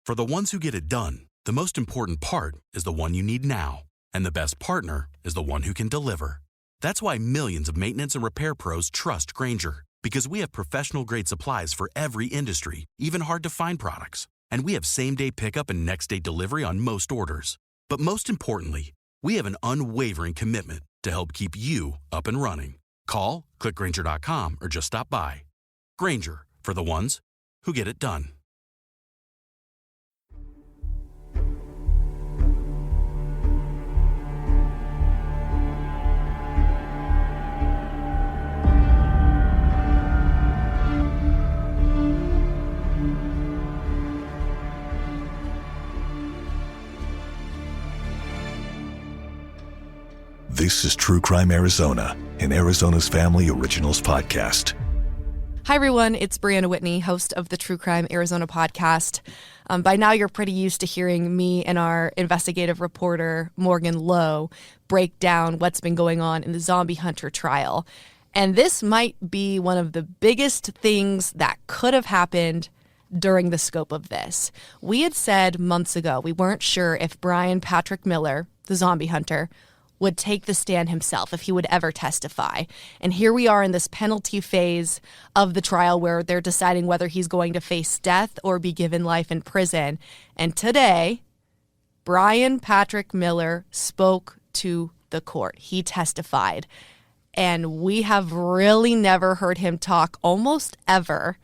For the ones who get it done, the most important part is the one you need now. And the best partner is the one who can deliver. That's why millions of maintenance and repair pros trust Grainger, because we have professional-grade supplies for every industry, even hard-to-find products. And we have same-day pickup and next-day delivery on most orders. But most importantly, we have an unwavering commitment to help keep you up and running. Call, click Grainger.com, or just stop by. Grainger, for the ones who get it done. This is True Crime Arizona, an Arizona's Family Originals podcast. Hi, everyone. It's Briana Whitney, host of the True Crime Arizona podcast. By now, you're pretty used to hearing me and our investigative reporter, Morgan Lowe, break down what's been going on in the zombie hunter trial. And this might be one of the biggest things that could have happened during the scope of this. We had said months ago we weren't sure if Bryan Patrick Miller, the zombie hunter, would take the stand himself, if he would ever testify. And here we are in this penalty phase of the trial where they're deciding whether he's going to face death or be given life in prison. And today, Bryan Patrick Miller spoke to the court. He testified. And we have really never heard him talk almost ever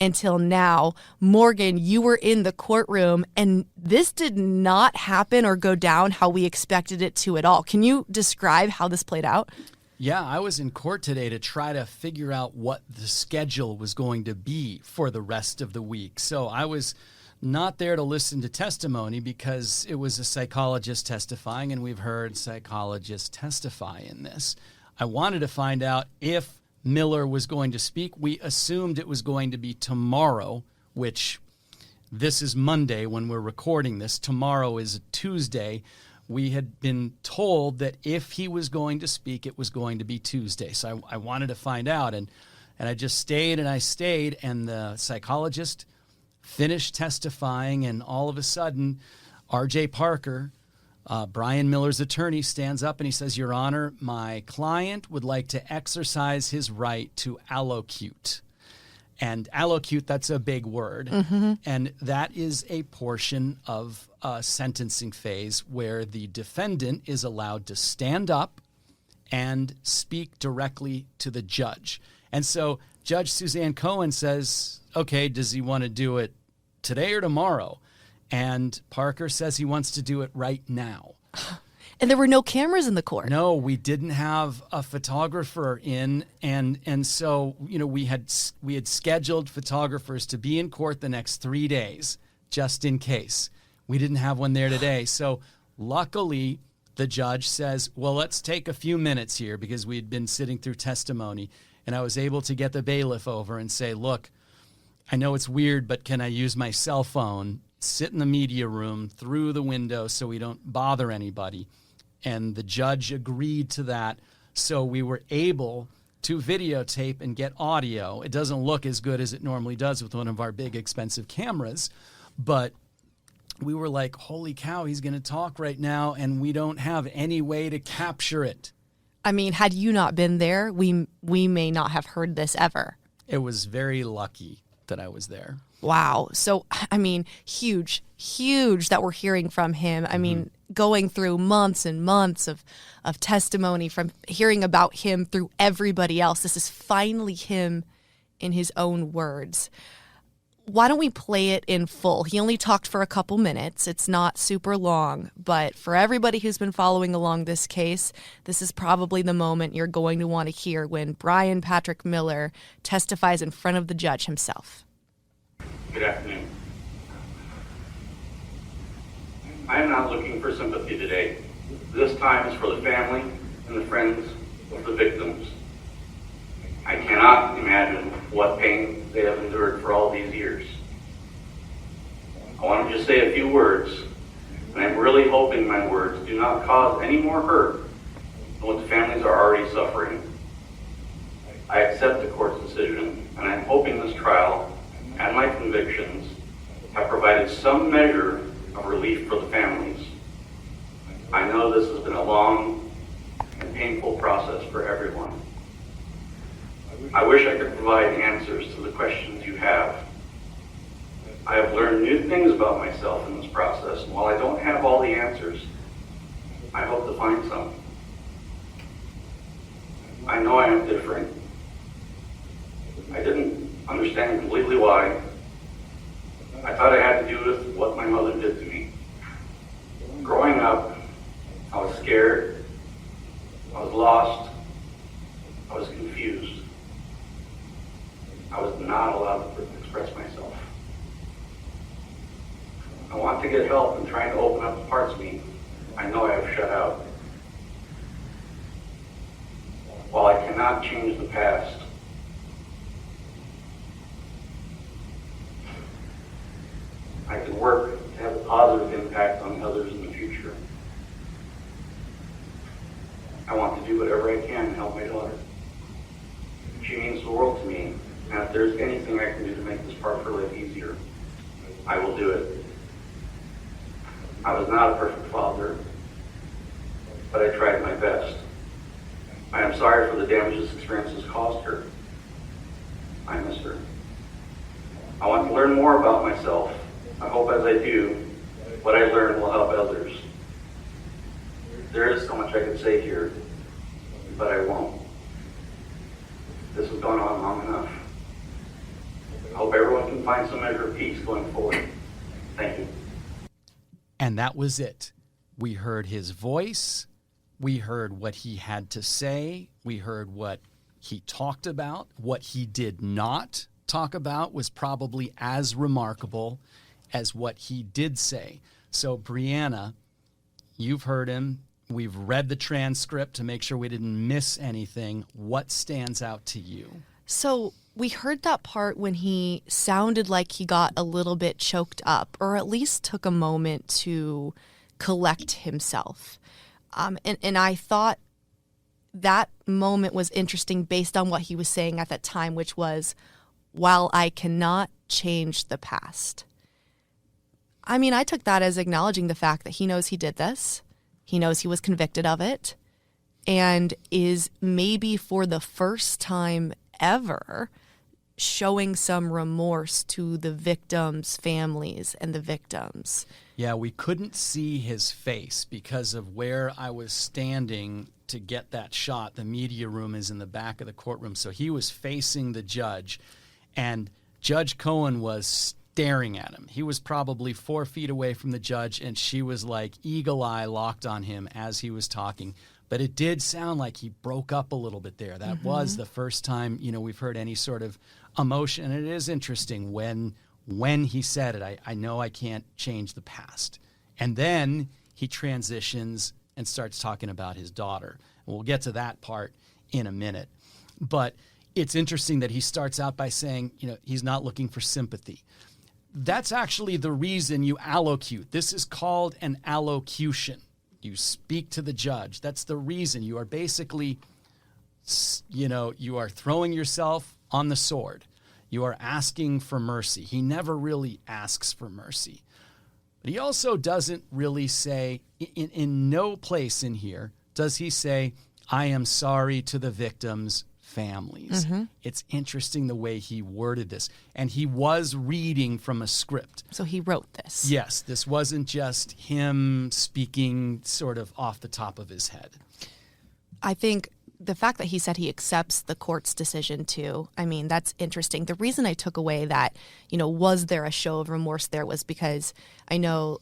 until now. Morgan, you were in the courtroom, and this did not happen or go down how we expected it to at all. Can you describe how this played out? Yeah, I was in court today to try to figure out what the schedule was going to be for the rest of the week. So I was not there to listen to testimony because it was a psychologist testifying, and we've heard psychologists testify in this. I wanted to find out if Miller was going to speak. We assumed it was going to be tomorrow, which this is Monday when we're recording this. Tomorrow is a Tuesday. We had been told that if he was going to speak, it was going to be Tuesday. So I wanted to find out, and I just stayed, and the psychologist finished testifying, and all of a sudden, R.J. Parker, Bryan Miller's attorney, stands up and he says, "Your Honor, my client would like to exercise his right to allocute." And allocute, that's a big word. Mm-hmm. And that is a portion of a sentencing phase where the defendant is allowed to stand up and speak directly to the judge. And so Judge Suzanne Cohen says, okay, does he want to do it today or tomorrow? And Parker says he wants to do it right now. And there were no cameras in the court. No, we didn't have a photographer in, and so we had scheduled photographers to be in court the next 3 days, just in case. We didn't have one there today. So luckily, the judge says, well, let's take a few minutes here because we had been sitting through testimony, and I was able to get the bailiff over and say, look, I know it's weird, but can I use my cell phone, sit in the media room through the window so we don't bother anybody? And the judge agreed to that, so we were able to videotape and get audio. It doesn't look as good as it normally does with one of our big, expensive cameras, but we were like, holy cow, he's going to talk right now, and we don't have any way to capture it. I mean, had you not been there, we may not have heard this ever. It was very lucky that I was there. Wow. So, I mean, huge that we're hearing from him. I mean, going through months and months of testimony, from hearing about him through everybody else. This is finally him in his own words. Why don't we play it in full? He only talked for a couple minutes. It's not super long, but for everybody who's been following along this case, this is probably the moment you're going to want to hear when Bryan Patrick Miller testifies in front of the judge himself. Good afternoon. I am not looking for sympathy today. This time is for the family and the friends of the victims. I cannot imagine what pain they have endured for all these years. I want to just say a few words, and I'm really hoping my words do not cause any more hurt than what the families are already suffering. I accept the court's decision, and I'm hoping this trial and my convictions have provided some measure of relief for the families. I know this has been a long and painful process for everyone. I wish I could provide answers to the questions you have. I have learned new things about myself in this process, and while I don't have all the answers, I hope to find some. I know I am different. I didn't understand completely why. I thought it had to do with what my mother did to me. Growing up, I was scared, I was lost, I was confused. I was not allowed to express myself. I want to get help in trying to open up the parts of me I know I have shut out. While I cannot change the past, I can work to have a positive impact on others in the future. I want to do whatever I can to help my daughter. She means the world to me, and if there's anything I can do to make this part of her life easier, I will do it. I was not a perfect father, but I tried my best. I am sorry for the damage this experience has caused her. I miss her. I want to learn more about myself. I hope as I do, what I learn will help others. There is so much I could say here, but I won't. This has gone on long enough. I hope everyone can find some measure of peace going forward. Thank you. And that was it. We heard his voice. We heard what he had to say. We heard what he talked about. What he did not talk about was probably as remarkable as what he did say. So, Briana, you've heard him. We've read the transcript to make sure we didn't miss anything. What stands out to you? So we heard that part when he sounded like he got a little bit choked up, or at least took a moment to collect himself. And I thought that moment was interesting based on what he was saying at that time, which was, while I cannot change the past. I mean, I took that as acknowledging the fact that he knows he did this. He knows he was convicted of it, and is maybe for the first time ever showing some remorse to the victims' families and the victims. Yeah, we couldn't see his face because of where I was standing to get that shot. The media room is in the back of the courtroom, so he was facing the judge, and Judge Cohen was staring at him. He was probably 4 feet away from the judge, and she was like eagle eye locked on him as he was talking. But it did sound like he broke up a little bit there. That was the first time, we've heard any sort of emotion. And it is interesting when he said it, I know I can't change the past. And then he transitions and starts talking about his daughter. And we'll get to that part in a minute. But it's interesting that he starts out by saying, he's not looking for sympathy. That's actually the reason you allocute. This is called an allocution. You speak to the judge. That's the reason. You are basically, you are throwing yourself on the sword. You are asking for mercy. He never really asks for mercy. But he also doesn't really say, in no place in here does he say, I am sorry to the victims' families. It's interesting the way he worded this. And he was reading from a script. So he wrote this. Yes, this wasn't just him speaking sort of off the top of his head. I think the fact that he said he accepts the court's decision too, I mean, that's interesting. The reason I took away that, was there a show of remorse there was because I know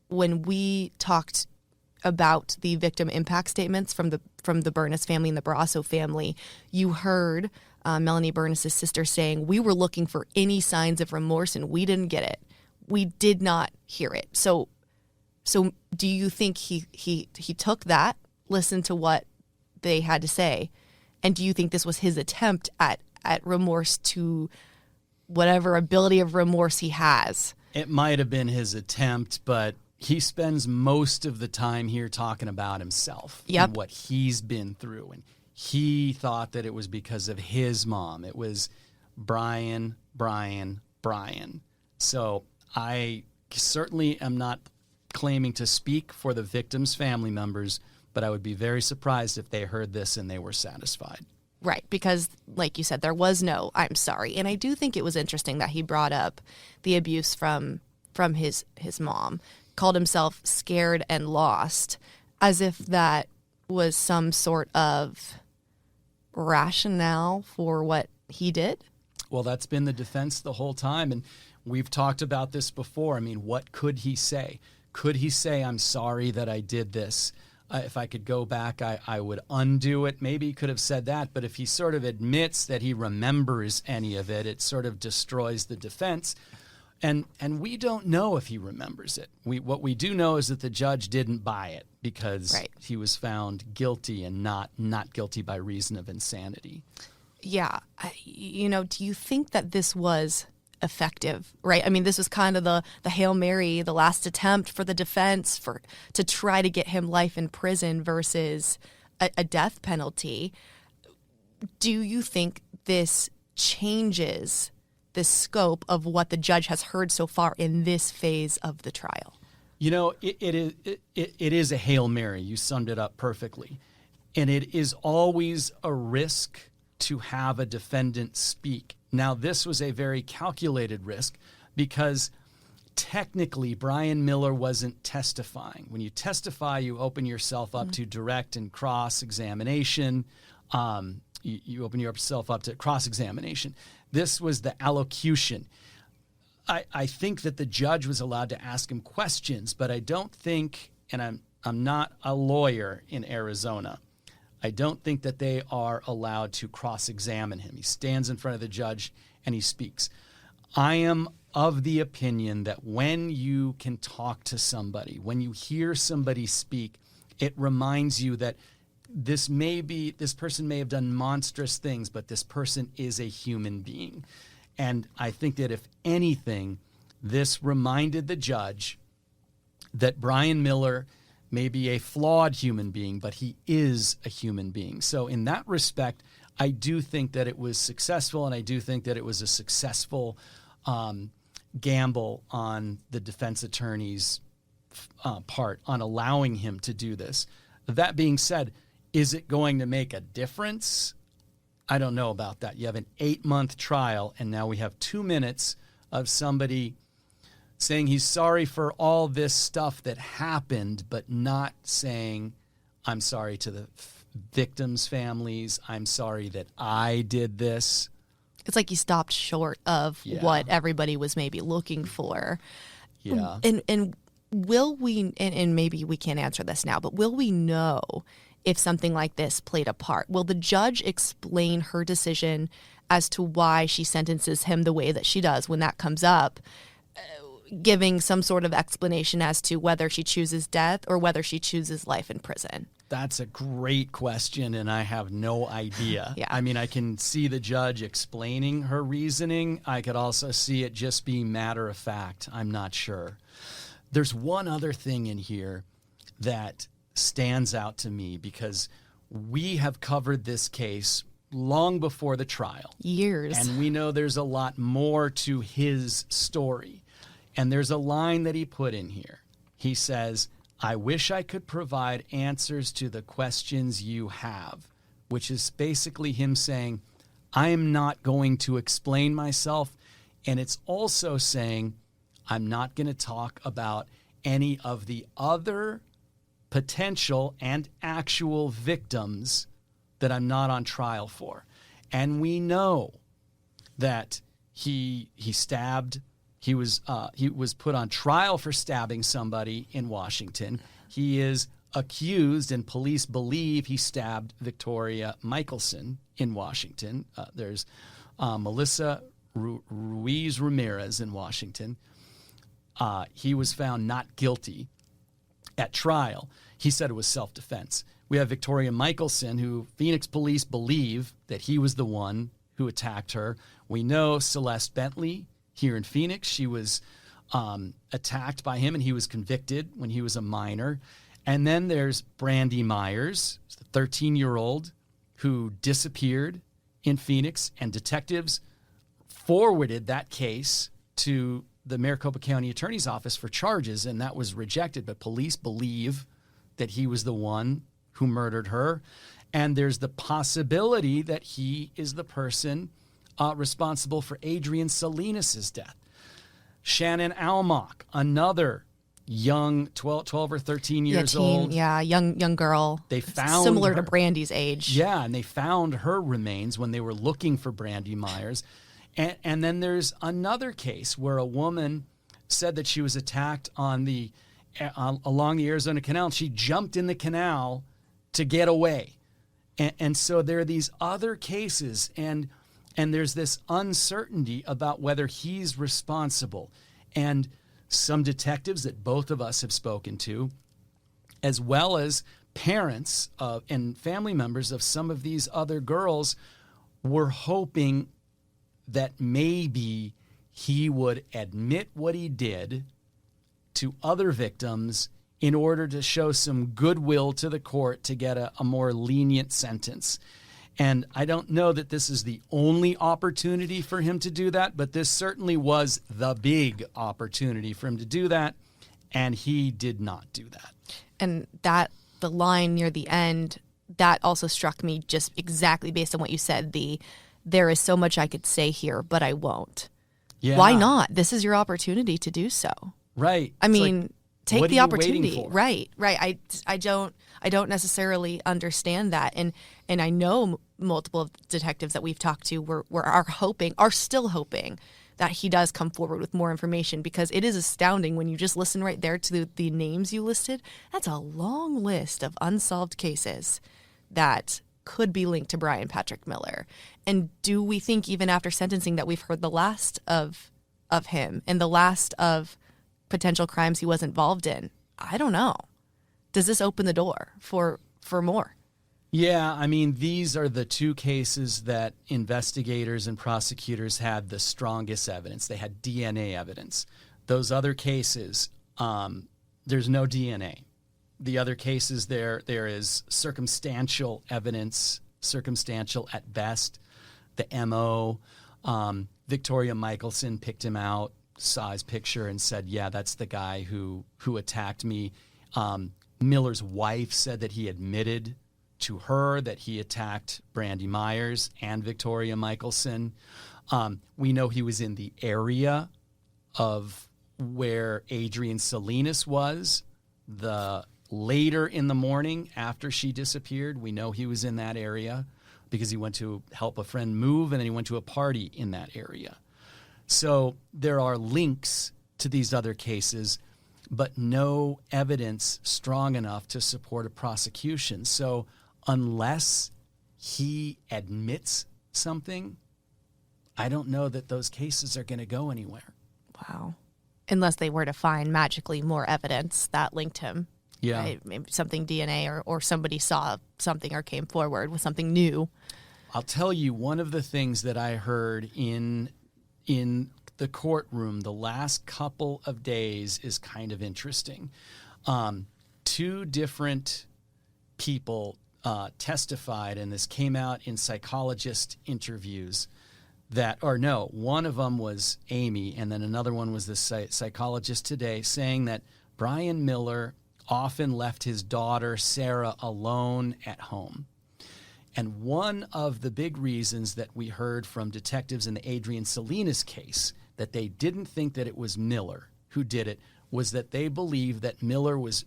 when we talked about the victim impact statements from the Burness family and the Barrasso family, you heard Melanie Burness's sister saying, we were looking for any signs of remorse and we didn't get it. We did not hear it. So do you think he took that, listened to what they had to say, and do you think this was his attempt at remorse to whatever ability of remorse he has? It might have been his attempt, but he spends most of the time here talking about himself and what he's been through. And he thought that it was because of his mom. It was Brian. So I certainly am not claiming to speak for the victims' family members, but I would be very surprised if they heard this and they were satisfied. Right, because like you said, there was no "I'm sorry." And I do think it was interesting that he brought up the abuse from his mom, called himself scared and lost, as if that was some sort of rationale for what he did. Well, that's been the defense the whole time, and we've talked about this before. I mean, what could he say? Could he say, "I'm sorry that I did this"? If I could go back, I would undo it. Maybe he could have said that, but if he sort of admits that he remembers any of it, it sort of destroys the defense. And we don't know if he remembers it. What we do know is that the judge didn't buy it because he was found guilty and not guilty by reason of insanity. Yeah. Do you think that this was effective, right? I mean, this was kind of the Hail Mary, the last attempt for the defense to try to get him life in prison versus a death penalty. Do you think this changes the scope of what the judge has heard so far in this phase of the trial? It is a Hail Mary. You summed it up perfectly. And it is always a risk to have a defendant speak. Now, this was a very calculated risk because technically Bryan Miller wasn't testifying. When you testify, you open yourself up to direct and cross-examination. You open yourself up to cross-examination. This was the allocution. I think that the judge was allowed to ask him questions, but I don't think, and I'm not a lawyer in Arizona, I don't think that they are allowed to cross-examine him. He stands in front of the judge and he speaks. I am of the opinion that when you can talk to somebody, when you hear somebody speak, it reminds you that this person may have done monstrous things, but this person is a human being. And I think that if anything, this reminded the judge that Bryan Miller may be a flawed human being, but he is a human being. So in that respect, I do think that it was successful, and I do think that it was a successful gamble on the defense attorney's part on allowing him to do this. That being said, is it going to make a difference? I don't know about that. You have an 8-month trial, and now we have 2 minutes of somebody saying he's sorry for all this stuff that happened, but not saying, "I'm sorry to the victims' families. I'm sorry that I did this." It's like he stopped short of what everybody was maybe looking for. Yeah. And will we, and maybe we can't answer this now, but will we know if something like this played a part? Will the judge explain her decision as to why she sentences him the way that she does when that comes up, giving some sort of explanation as to whether she chooses death or whether she chooses life in prison? That's a great question, and I have no idea. Yeah. I mean, I can see the judge explaining her reasoning. I could also see it just being matter of fact. I'm not sure. There's one other thing in here that stands out to me because we have covered this case long before the trial. Years. And we know there's a lot more to his story. And there's a line that he put in here. He says, "I wish I could provide answers to the questions you have," which is basically him saying, I'm not going to explain myself. And it's also saying, I'm not going to talk about any of the other potential and actual victims that I'm not on trial for. And we know that he stabbed. He was put on trial for stabbing somebody in Washington. He is accused, and police believe he stabbed Victoria Michelson in Washington. There's Melissa Ruiz Ramirez in Washington. He was found not guilty at trial. He said it was self-defense. We have Victoria Michelson, who Phoenix police believe that he was the one who attacked her. We know Celeste Bentley here in Phoenix. She was attacked by him, and he was convicted when he was a minor. And then there's Brandy Myers, the 13-year-old who disappeared in Phoenix, and detectives forwarded that case to the Maricopa County Attorney's Office for charges, and that was rejected. But police believe that he was the one who murdered her. And there's the possibility that he is the person responsible for Adrian Salinas' death. Shannon Almock, another young 12 or 13 years old. Yeah, young girl. They found similar her, to Brandy's age. Yeah, and they found her remains when they were looking for Brandy Myers. And then there's another case where a woman said that she was attacked on along the Arizona Canal. She jumped in the canal to get away. And so there are these other cases, and there's this uncertainty about whether he's responsible. And some detectives that both of us have spoken to, as well as parents and family members of some of these other girls, were hoping that maybe he would admit what he did to other victims in order to show some goodwill to the court to get a more lenient sentence. And I don't know that this is the only opportunity for him to do that, but this certainly was the big opportunity for him to do that, and he did not do that. And the line near the end, that also struck me just exactly based on what you said. There is so much I could say here, but I won't. Yeah. Why not? This is your opportunity to do so. Right. I mean, take the opportunity. Right. I don't necessarily understand that. And I know multiple detectives that we've talked to are still hoping that he does come forward with more information, because it is astounding when you just listen right there to the names you listed. That's a long list of unsolved cases that could be linked to Bryan Patrick Miller. And do we think even after sentencing that we've heard the last of him and the last of potential crimes he was involved in? I don't know. Does this open the door for more? Yeah, I mean, these are the two cases that investigators and prosecutors had the strongest evidence. They had DNA evidence. Those other cases, there's no DNA. The other cases, there is circumstantial evidence, circumstantial at best. The MO, Victoria Michelson picked him out, saw his picture and said, yeah, that's the guy who attacked me. Miller's wife said that he admitted to her that he attacked Brandy Myers and Victoria Michelson. We know he was in the area of where Adrian Salinas was later in the morning after she disappeared. We know he was in that area because he went to help a friend move, and then he went to a party in that area. So there are links to these other cases, but no evidence strong enough to support a prosecution. So unless he admits something, I don't know that those cases are going to go anywhere. Wow. Unless they were to find magically more evidence that linked him. Yeah. Right? Maybe something DNA or somebody saw something or came forward with something new. I'll tell you, one of the things that I heard in the courtroom the last couple of days is kind of interesting. Two different people testified, and this came out in psychologist interviews, one of them was Amy, and then another one was the Psychologist Today, saying that Bryan Miller often left his daughter Sarah alone at home. And one of the big reasons that we heard from detectives in the Adrian Salinas case that they didn't think that it was Miller who did it was that they believed that Miller was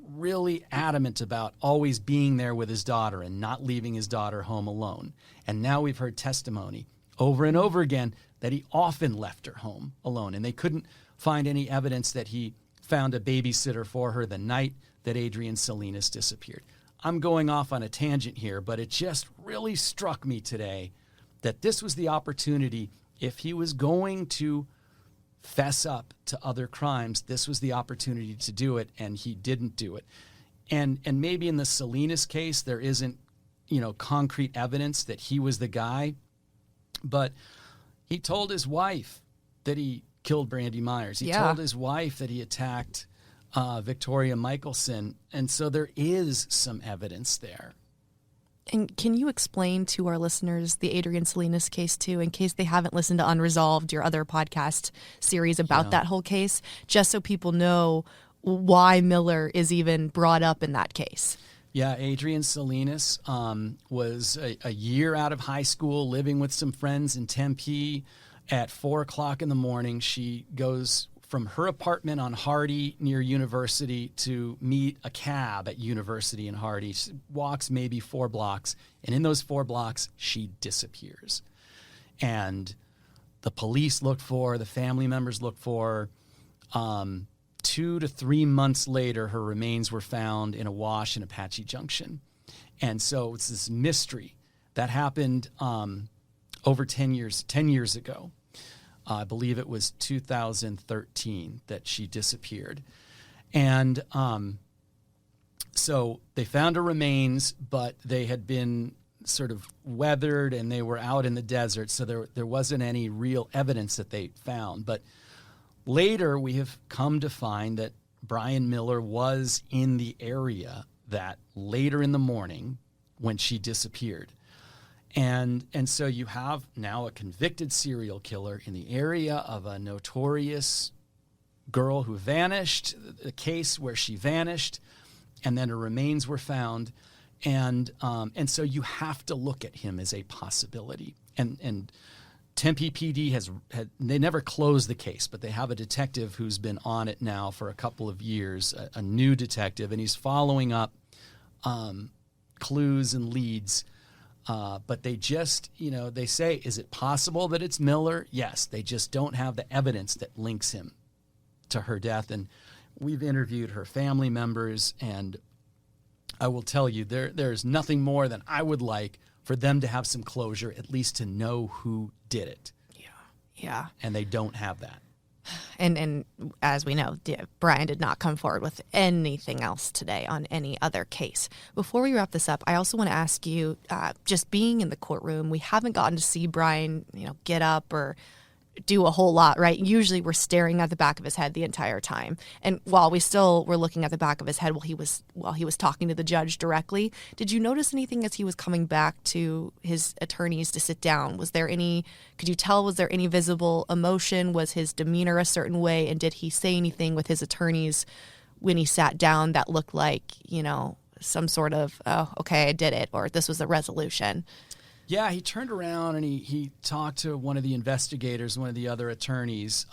really adamant about always being there with his daughter and not leaving his daughter home alone. And now we've heard testimony over and over again that he often left her home alone, and they couldn't find any evidence that he found a babysitter for her the night that Adrian Salinas disappeared. I'm going off on a tangent here, but it just really struck me today that this was the opportunity. If he was going to fess up to other crimes, this was the opportunity to do it, and he didn't do it. And maybe in the Salinas case, there isn't, concrete evidence that he was the guy, but he told his wife that he killed Brandy Myers. He told his wife that he attacked Victoria Michelson, and so there is some evidence there. And can you explain to our listeners the Adrian Salinas case too, in case they haven't listened to Unresolved, your other podcast series about that whole case, just so people know why Miller is even brought up in that case? Yeah, Adrian Salinas was a year out of high school, living with some friends in Tempe. At 4 o'clock in the morning, she goes from her apartment on Hardy near University to meet a cab at University in Hardy. She walks maybe 4 blocks, and in those 4 blocks, she disappears. And the police looked for her, the family members looked for her. 2 to 3 months later, her remains were found in a wash in Apache Junction. And so it's this mystery that happened over 10 years ago. I believe it was 2013 that she disappeared. And so they found her remains, but they had been sort of weathered and they were out in the desert, so there wasn't any real evidence that they found. But later we have come to find that Bryan Miller was in the area that later in the morning when she disappeared. And so you have now a convicted serial killer in the area of a notorious girl who vanished, a case where she vanished, and then her remains were found. And so you have to look at him as a possibility. And Tempe PD they never closed the case, but they have a detective who's been on it now for a couple of years, a new detective, and he's following up clues and leads. But they just, they say, is it possible that it's Miller? Yes, they just don't have the evidence that links him to her death. And we've interviewed her family members, and I will tell you, there's nothing more than I would like for them to have some closure, at least to know who did it. Yeah. And they don't have that. And as we know, Bryan did not come forward with anything else today on any other case. Before we wrap this up, I also want to ask you, just being in the courtroom, we haven't gotten to see Bryan, get up or do a whole lot, right? Usually we're staring at the back of his head the entire time. And while we still were looking at the back of his head while he was talking to the judge directly, did you notice anything as he was coming back to his attorneys to sit down? Was there any visible emotion? Was his demeanor a certain way? And did he say anything with his attorneys when he sat down that looked like, some sort of, oh, okay, I did it, or this was a resolution? Yeah, he turned around and he talked to one of the investigators, one of the other attorneys.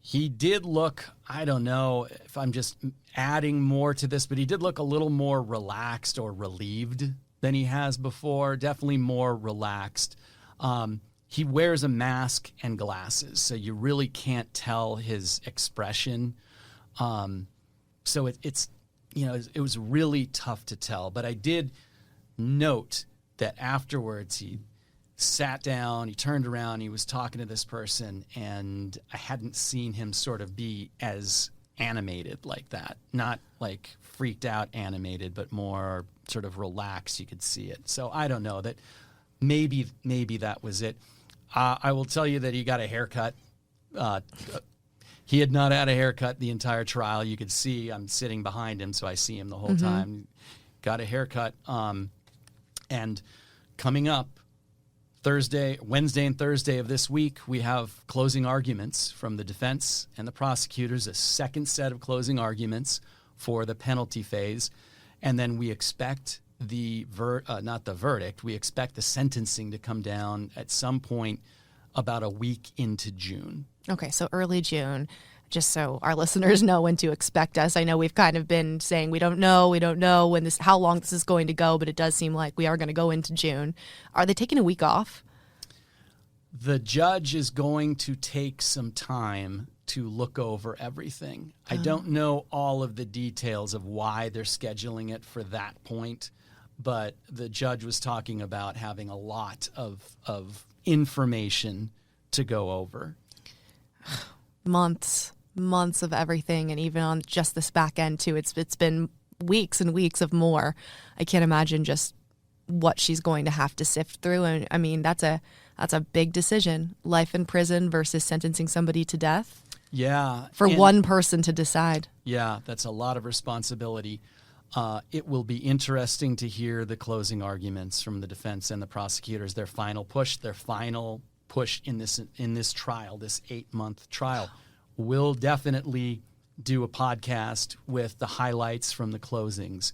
He did look, I don't know if I'm just adding more to this, but he did look a little more relaxed or relieved than he has before, definitely more relaxed. He wears a mask and glasses, so you really can't tell his expression. So it was really tough to tell. But I did note that afterwards he sat down, he turned around, he was talking to this person, and I hadn't seen him sort of be as animated like that. Not like freaked out animated, but more sort of relaxed, you could see it. So I don't know, that maybe that was it. I will tell you that he got a haircut. He had not had a haircut the entire trial. You could see I'm sitting behind him, so I see him the whole time. Got a haircut. And coming up Wednesday and Thursday of this week, we have closing arguments from the defense and the prosecutors, a second set of closing arguments for the penalty phase. And then we expect we expect the sentencing to come down at some point about a week into June. Okay, so early June. Just so our listeners know when to expect us. I know we've kind of been saying we don't know how long this is going to go, but it does seem like we are going to go into June. Are they taking a week off? The judge is going to take some time to look over everything. I don't know all of the details of why they're scheduling it for that point, but the judge was talking about having a lot of information to go over. Months of everything, and even on just this back end too. It's been weeks and weeks of more. I can't imagine just what she's going to have to sift through. And I mean, that's a big decision. Life in prison versus sentencing somebody to death. Yeah. For one person to decide. Yeah, that's a lot of responsibility. It will be interesting to hear the closing arguments from the defense and the prosecutors, their final push in this trial, this 8-month trial. We'll definitely do a podcast with the highlights from the closings,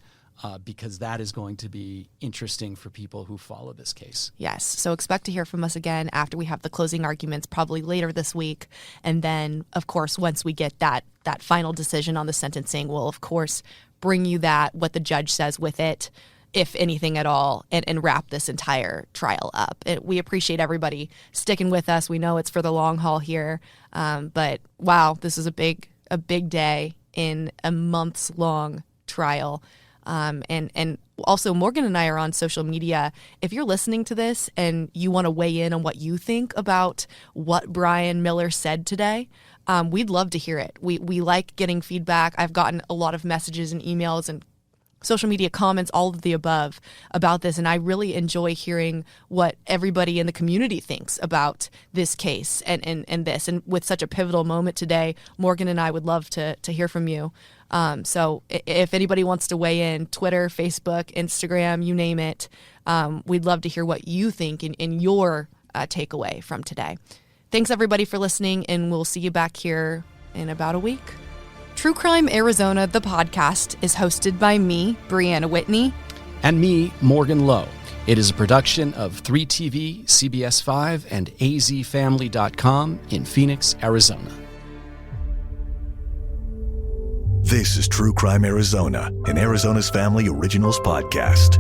because that is going to be interesting for people who follow this case. Yes. So expect to hear from us again after we have the closing arguments, probably later this week. And then, of course, once we get that final decision on the sentencing, we'll, of course, bring you what the judge says with it, if anything at all, and wrap this entire trial up. We appreciate everybody sticking with us. We know it's for the long haul here. But wow, this is a big day in a months-long trial. And also, Morgan and I are on social media. If you're listening to this and you want to weigh in on what you think about what Bryan Miller said today, we'd love to hear it. We like getting feedback. I've gotten a lot of messages and emails and social media comments, all of the above, about this, and I really enjoy hearing what everybody in the community thinks about this case and this. And with such a pivotal moment today, Morgan and I would love to hear from you. So if anybody wants to weigh in, Twitter, Facebook, Instagram, you name it, we'd love to hear what you think in your takeaway from today. Thanks, everybody, for listening, and we'll see you back here in about a week. True Crime Arizona, the podcast, is hosted by me, Briana Whitney. And me, Morgan Lowe. It is a production of 3TV, CBS 5, and azfamily.com in Phoenix, Arizona. This is True Crime Arizona, an Arizona's Family Originals podcast.